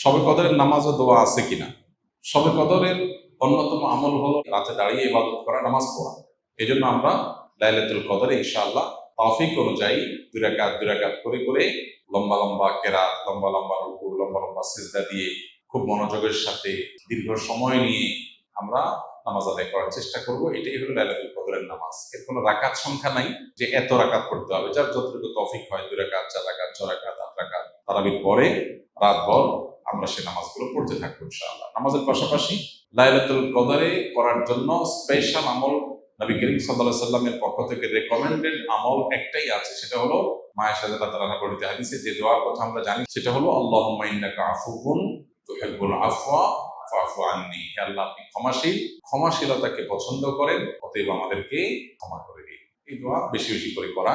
শবে কদরের নামাজ ও দোয়া আছে কিনা? শবে কদরের অন্যতম আমল হলো রাতে দাঁড়িয়ে ইবাদত করা, নামাজ পড়া। এই জন্য আমরা লাইলাতুল কদরে ইনশাআল্লাহ তৌফিক অনুযায়ী দুই রাকাত করে করে লম্বা লম্বা কেরাত, লম্বা লম্বা রুকু, লম্বা লম্বা সিজদা দিয়ে খুব মনোযোগের সাথে দীর্ঘ সময় নিয়ে আমরা নামাজ আদায় করার চেষ্টা করব। এটাই হলো লাইলাতুল কদরের নামাজ। এর কোনো রাকাত সংখ্যা নাই যে এত রাকাত পড়তে হবে, যার যতটুকু তৌফিক হয় 2 রাকাত, 4 রাকাত, 6 রাকাত, 8 রাকাত তারাবির পরে রাতভর আমরা সেই নামাজগুলো পড়তে থাকবো ইনশাআল্লাহ। নামাজের পাশাপাশি লাইলাতুল কদরে করার জন্য স্পেশাল আমল নবী করিম সাল্লাল্লাহু আলাইহি সাল্লামের পক্ষ থেকে রেকমেন্ডেড আমল একটাই আছে, সেটা হলো মা আয়েশা রাদিয়াল্লাহু তাআলা বর্ণিত হাদিসে যে দোয়ার কথা আমরা জানি, সেটা হলো আল্লাহুম্মা ইন্নাকা আফুউন তুহিব্বুল আফওয়া ফাফু আন্নি। হে আল্লাহ, আপনি ক্ষমাশীল, ক্ষমাশীলতাকে পছন্দ করেন, অতএব আমাদেরকে ক্ষমা করে দিন। এই দোয়া বেশি বেশি করে করা।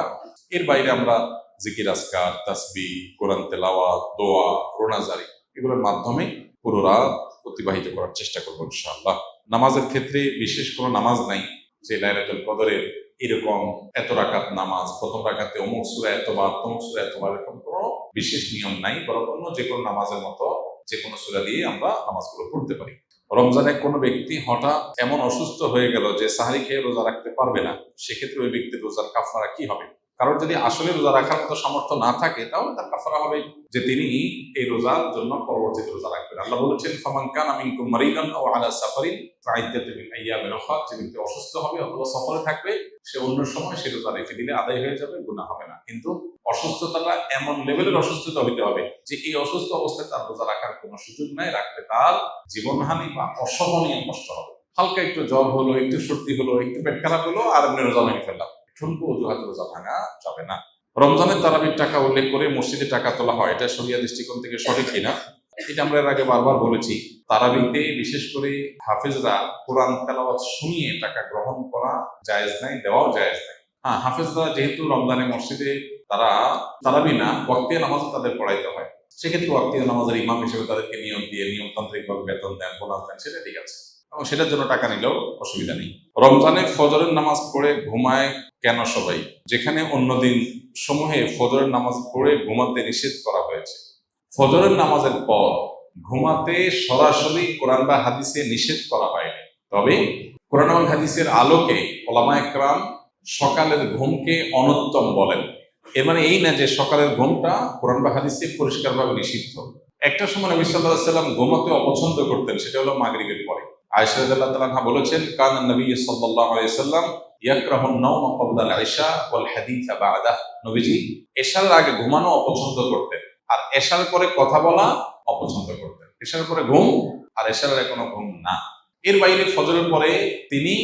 এর বাইরে আমরা জিকির, আজকার, তাসবিহ, কোরআন তেলাওয়াত, দোয়া, রোনাজারি এগুলোর মাধ্যমে পুরো রাত অতিবাহিত করার চেষ্টা করবো ইনশাআল্লাহ। নামাজের ক্ষেত্রে বিশেষ কোনো নামাজ নাই যে লাইলাতুল কদরের এরকম এত রাকাত নামাজ, প্রথম রাকাতে অমুক সূরা এতবার, তমুক সূরা এতবার, এরকম কোনো বিশেষ নিয়ম নাই। বরং অন্য যে কোনো নামাজের মতো যে কোনো সূরা দিয়ে আমরা নামাজগুলো পড়তে পারি। রমজানে কোনো ব্যক্তি হঠাৎ এমন অসুস্থ হয়ে গেল যে সাহরি খেয়ে রোজা রাখতে পারবে না, সেক্ষেত্রে ওই ব্যক্তির রোজার কাফারা কি হবে? কারণ যদি আসলে রোজা রাখার মতো সামর্থ্য না থাকে, তাহলে তার কাফারা হবে যে তিনি এই রোজার জন্য পরবর্তীতে রোজা রাখবেন। আল্লাহ বলেছেন, ফামান কানা মিনকুম মারিদান আও আলা সাফারিন ফাইদ্দাতুন মিন আইয়ামিন উখরা। যে ব্যক্তি অসুস্থ হবে অথবা সফরে থাকবে, সে অন্য সময় সে রোজা রেখে দিলে আদায় হয়ে যাবে, গুনাহ হবে না। কিন্তু অসুস্থতাটা এমন লেভেলের অসুস্থতা হইতে হবে যে এই অসুস্থ অবস্থায় তার রোজা রাখার কোনো সুযোগ নাই, রাখলে তার জীবনহানি বা অসহনীয় কষ্ট হবে। হালকা একটু জ্বর হলো, একটু সর্দি হলো, একটু পেট খারাপ হলো, আর এমনি রোজা ভেঙে ফেললাম, ঠুনকো অজুহাতে রোজা ভাঙা যাবে না। রমজানের তারাবির টাকা উল্লেখ করে মসজিদে টাকা তোলা হয়, এটা শরিয়া দৃষ্টিকোণ থেকে সঠিক কিনা? এটা আমরা এর আগে বারবার বলেছি। তারাবিতে বিশেষ করে হাফেজরা কোরআন তেলাওয়াত শুনিয়ে টাকা গ্রহণ করা জায়েজ নাই, দেওয়াও জায়েজ নাই। হ্যাঁ, হাফেজরা যেহেতু রমজানে মসজিদে তারা তারাবি না, ওয়াক্তিয়া নামাজ তাদের পড়াইতে হয়, সেক্ষেত্রে ওয়াক্তিয়া নামাজের ইমাম হিসেবে তাদেরকে নিয়োগ দিয়ে নিয়মতান্ত্রিকভাবে বেতন দেন, বোনাস দেন, সেটা ঠিক আছে, এবং সেটার জন্য টাকা নিলেও অসুবিধা নেই। রমজানে ফজরের নামাজ পড়ে ঘুমায় কেন সবাই, যেখানে অন্যদিন সমূহে ফজরের নামাজ পড়ে ঘুমাতে নিষেধ করা হয়েছে? ফজরের নামাজের পর ঘুমাতে সরাসরি কোরআন বা হাদিসে নিষেধ করা হয়নি, তবে কোরআন এবং হাদিসের আলোকে ওলামায়ে কেরাম সকালের ঘুমকে অনুত্তম বলেন। এর মানে এই না যে সকালের ঘুমটা কোরআন বা হাদিসে পরিষ্কারভাবে নিষিদ্ধ। একটা সময় নবী সাল্লাল্লাহু আলাইহি ওয়াসাল্লাম ঘুমাতে অপছন্দ করতেন, সেটা হলো মাগরিবের পরে। আয়েশা রাদিয়াল্লাহু তাআলা আনহা বলেছেন, কানা নবী সাল্লাল্লাহু আলাইহি ওয়াসাল্লাম ইয়াকরাহুন নাওমা ক্বাবলা আল ইশা ওয়াল হাদিসা বা'দাহ। নবীজি এশার আগে ঘুমানো অপছন্দ করতেন, আর এশার পরে কথা বলা অপছন্দ করতেন। এশার পরে ঘুম, আর এশার আগে কোনো ঘুম না। এর বাইরে ফজরের পরে তিনি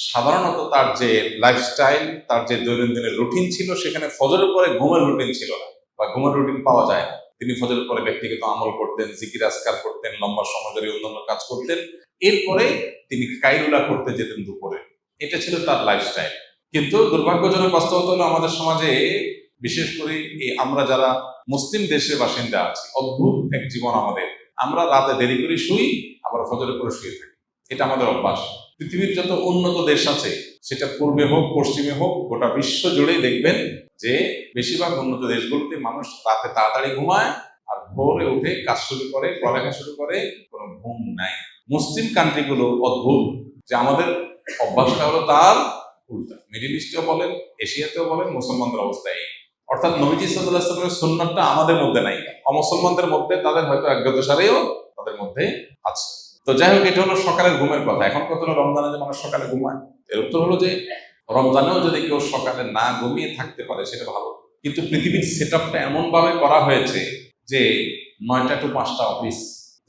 সাধারণত তার যে লাইফস্টাইল, তার যে দৈনন্দিনের রুটিন ছিল, সেখানে ফজরের পরে ঘুমের রুটিন ছিল না, বা ঘুমের রুটিন পাওয়া যায় না। তিনি ফজরের পরে ব্যক্তিগত আমল করতেন, জিকির আজকার করতেন, লম্বা সময় ধরে অন্যান্য কাজ করতেন। এরপরে তিনি কাইলুলা করতে যেতেন দুপুরে। এটা ছিল তার লাইফস্টাইল। কিন্তু দুর্ভাগ্যজনক বাস্তবতা হলো আমাদের সমাজে, বিশেষ করে এই আমরা যারা মুসলিম দেশের বাসিন্দা আছি, অদ্ভুত এক জীবন আমাদের। আমরা রাতে দেরি করে শুই, আবার ফজরের পরে শুয়ে থাকি। এটা আমাদের অভ্যাস। পৃথিবীর যত উন্নত দেশ আছে, সেটা পূর্বে হোক পশ্চিমে হোক, গোটা বিশ্ব জুড়েই দেখবেন যে বেশিরভাগ উন্নত দেশগুলোতে মানুষ রাতে তাড়াতাড়ি ঘুমায়, আর ভোরে উঠে কাজ শুরু করে, পড়ালেখা শুরু করে, কোনো ঘুম নাই। মুসলিম কান্ট্রিগুলো অদ্ভুত যে আমাদের অভ্যাসটা হলো তার উল্টা। মিডিল ইস্টেও বলেন, এশিয়াতেও বলেন, মুসলমানদের অবস্থায়। অর্থাৎ নবীজি সাল্লাল্লাহু আলাইহি ওয়াসাল্লামের সুন্নাতটা আমাদের মধ্যে নাই, অমুসলমানদের মধ্যে তাদের হয়তো অজ্ঞাতসারেও তাদের মধ্যে আছে। তো যাই হোক, এটা হলো সকালের ঘুমের কথা। এখন কত হলো রমজানে যে মানুষ সকালে ঘুমায়, এর উত্তর হলো যে রমজানেও যদি কেউ সকালে না ঘুমিয়ে থাকতে পারে সেটা ভালো। কিন্তু পৃথিবীর সেট আপটা এমন ভাবে করা হয়েছে যে 9টা to 5টা অফিস,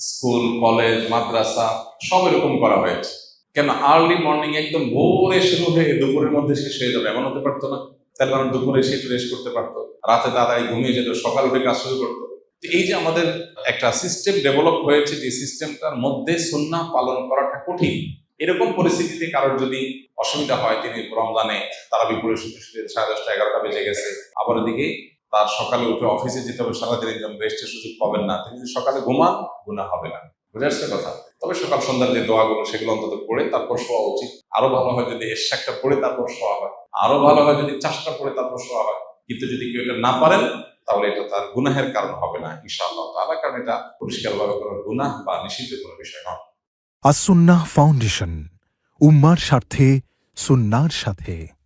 স্কুল, কলেজ, মাদ্রাসা সব এরকম করা হয়েছে। কেন আর্লি মর্নিং একদম ভোরে শুরু হয়ে দুপুরের মধ্যে শেষ হয়ে যাবে, এমন হতে পারতো না? তাহলে মানুষ দুপুরে এসে একটু রেস্ট করতে পারতো, রাতে তাড়াতাড়ি ঘুমিয়ে যেত, সকাল উঠে কাজ শুরু করতো। এই যে আমাদের একটা সিস্টেম ডেভেলপ হয়েছে, যে সিস্টেমটার মধ্যে সুন্নাহ পালন করাটা কঠিন, এরকম পরিস্থিতিতে কারোর যদি অসুবিধা হয়, তিনি রমজানে তারাবি পড়ে শুতে শুতে 10:30 11টা বেজে গেছে, আবার এদিকে তার সকালে উঠে অফিসে যেতে হবে, সারাদিন একদম রেস্টের সুযোগ পাবেন না, তিনি যদি সকালে ঘুমান, গুনাহ হবে না। বুঝে আসছে কথা? তবে সকাল সন্ধ্যার যে দোয়াগুলো, সেগুলো অন্তত পড়ে তারপর শোয়া উচিত। আরো ভালো হয় যদি এশাকটা পড়ে তারপর শোয়া হয়, আরো ভালো হয় যদি চাষটা পড়ে তারপর শোয়া হয়। কিন্তু যদি কেউ এটা না পারেন, তাহলে এটা তার গুনাহের কারণ হবে না ইনশাআল্লাহ তাআলা, কারণ এটা পরিষ্কারভাবে কোনো গুনাহ বা নিষিদ্ধ কোনো বিষয় নয়। আসুন্নাহ ফাউন্ডেশন, উম্মার স্বার্থে সুন্নাহর সাথে।